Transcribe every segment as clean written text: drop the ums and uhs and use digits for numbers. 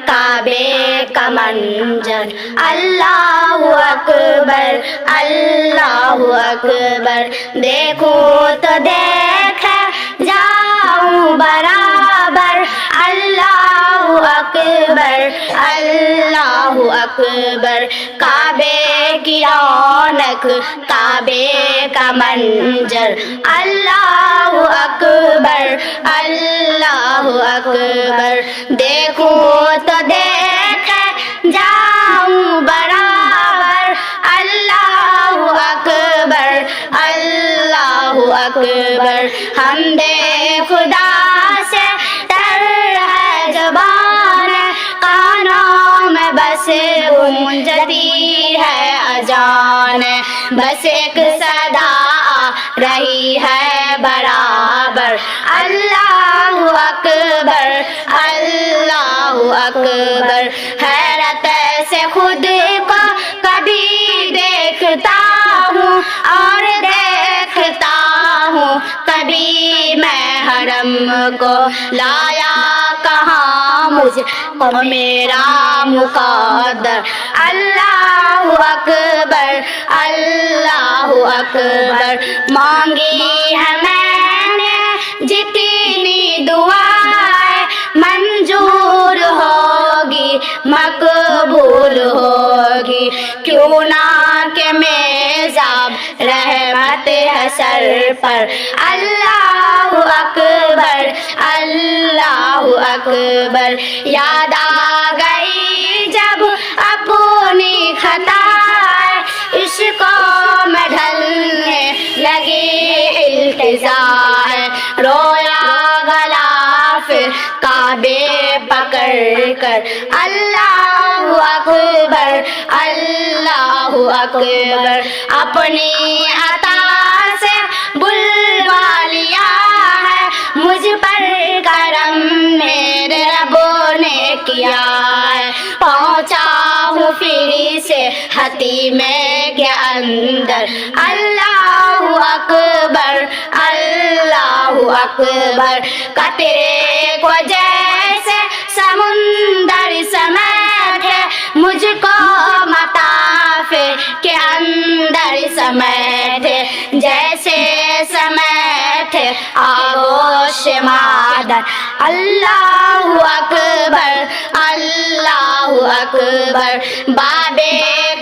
काबे का मंजर। अल्लाह अकबर अल्लाह अकबर, देखूं तो देख जाऊं बराबर। अल्लाह अकबर अल्लाह अकबर, काबे की रौनक काबे का मंजर। अल्लाह अकबर अल्लाह अकबर, देखूं तो देख जाऊं बराबर। अल्लाह अकबर अल्लाह अकबर, हमदे खुदा से तर है ज़बान, कानों में बस गूंजती है अजान। बस एक सदा रही है बराबर। अल्लाह अकबर अल्लाह अकबर, हैरत से खुद को कभी देखता हूँ और देखता हूँ कभी मैं हरम को। लाया कहाँ मुझको मेरा मुक़द्दर। अल्लाह अकबर अल्लाह अकबर, मांगी है मैंने जितनी दुआएं, मंजूर होगी मकबूल होगी। क्यों ना के मेज़ाब रहमत है सर पर। अल्लाह अकबर अल्लाह अकबर, याद आ गई जब अपनी खताएं, इश्क़ों में ढलने लगी इल्तिज़ाएं। रोया गला फिर काबे पकड़ कर। अल्लाह अकबर अल्लाह अकबर, अपनी अता से बुलवा लिया है मुझ पर करम मेरे रब्बों ने किया है। पहुँचा हूँ फिर से हतीमे के अंदर। अल्लाह अकबर अल्लाह अकबर, कतरे को जैसे समुंदर समेटे, मुझको मताफ़े के अंदर समेटे। जैसे समेटे आगोश मादर। अल्लाह अकबर अल्लाह अकबर, बाबे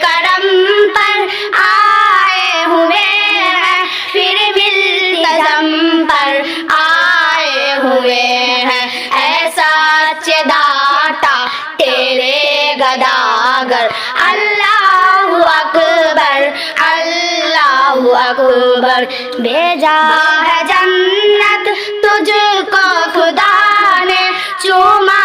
करम पर आए हुए हैं, फिर मिल्तज़म पर आए हुए हैं। ऐसा दाता तेरे गदागर। अल्लाह अकबर अल्लाह अकबर, भेजा है जन्नत तुझको खुदा ने, चूमा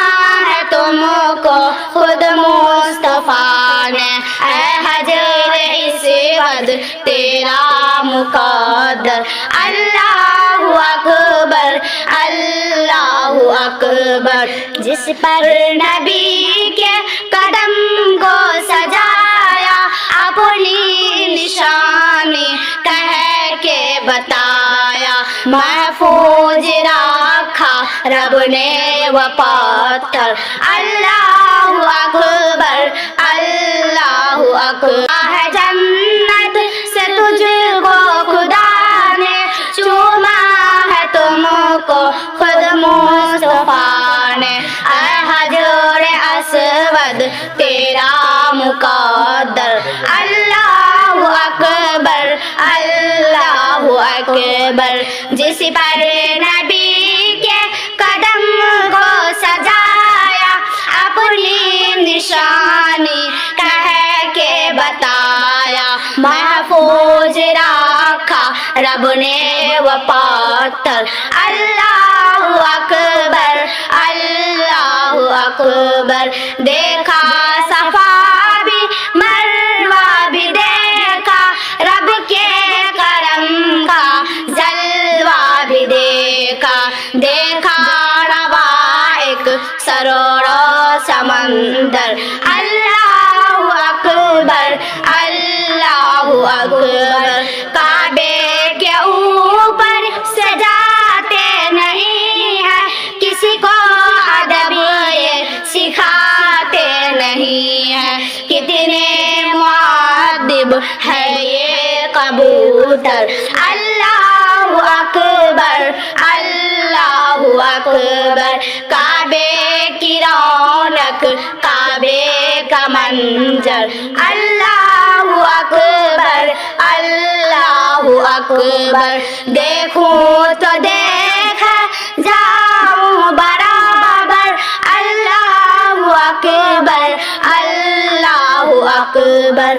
है तुमको खुद मुस्तफा ने। ऐ हजर इस्वद तेरा मुक़द्दर। अल्लाह अकबर अल्लाह अकबर, जिस पर नबी के कदम को सजाया, अपनी निशानी कह के बताया। महफूज रखा रब ने वो पत्थर। अल्लाह अकबर अल्लाह अकबर, है जन्नत से तुझको खुदा ने, चूमा है तुमको खुद मुस्तफा ने। ऐ हजर अस्वद तेरा मुक़द्दर। अल्लाह अकबर अल्लाह अकबर, जिस पर नबी के कदम को सजाया, अपनी निशानी कह के बताया। महफूज रखा रब ने वो पत्थर। अल्लाह अकबर अल्लाह अकबर, देखा सफा भी मरवा भी देखा, रब के करम का जलवा भी देखा। देखा रवाइक सरोरो समंदर। अल्लाह अकबर अल्लाह अकबर, काबे के ऊपर से जाते नहीं है, किसी को अदब ये सिखा ہے یہ کبوتر اللہ اکبر اللہ اکبر کعبے کی رونق کعبے کا منظر اللہ اکبر اللہ اکبر دیکھوں تو دیکھا جاؤں برابر اللہ اکبر اللہ اکبر